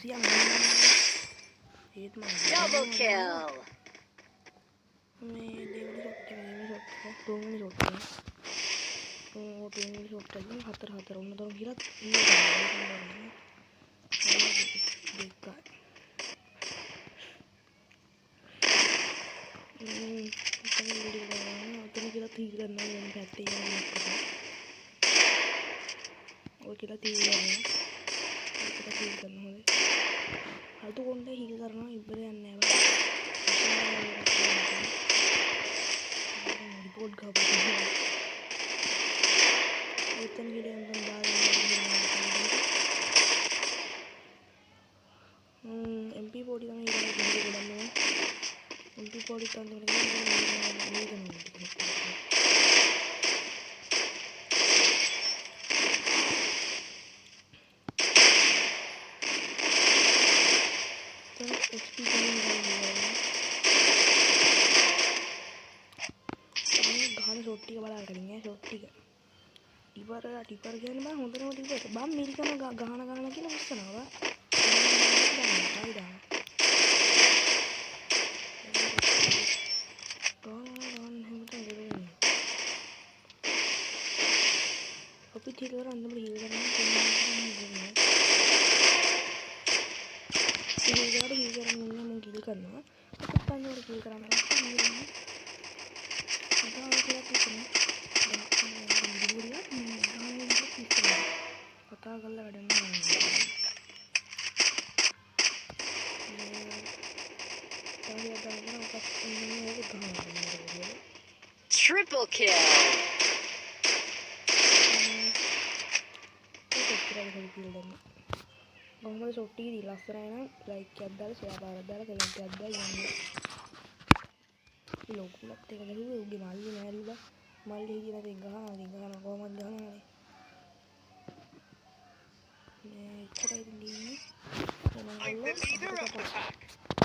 siang ඒත් මම Double kill. මේ දෙවෙනි ෂොට් එක තුන්වෙනි ෂොට් එක තුන්වෙනි ෂොට් එකෙන් හතර උන්න තරම් ගිරත් ඔතන කියලා තීර ගන්නවා වෙන පැත්තේ යනවා ඔය කියලා තීර ගන්නවා ඒකට තීර ගන්න හොඳයි අද කොණ්ඩේ හිල් කරනවා ඉබ්බර යන්නේ නැහැ रिपोर्ट का वेतन के लिए अंदर एमपी बॉडी का नहीं एमपी बॉडी का अंदर एचपी रोटी का बड़ा करेंगे रोटी का टिपर गया ना होंदर में टिपर बाम मेरी का गाना की ना उसका ना बा अभी ठीक है अंदर में हील करना हील करना अंदर हील कराना पता गल Triple kill. මොහොමද ෂොට් එක දී ලස්සනයි නම් ලයික් එකක් දාලා ෂෙයා පාරක් දාලා කමෙන්ට් එකක් දාලා යන්න. ලොකුලත් එක ගහුවේ උගේ මල්ලි නෑරිලා මල්ලි හිටියන තේ ගහනවා කොහොමද ගහනවනේ. මේ ඉච්චරයි දෙන්නේ. I'm the leader of the pack.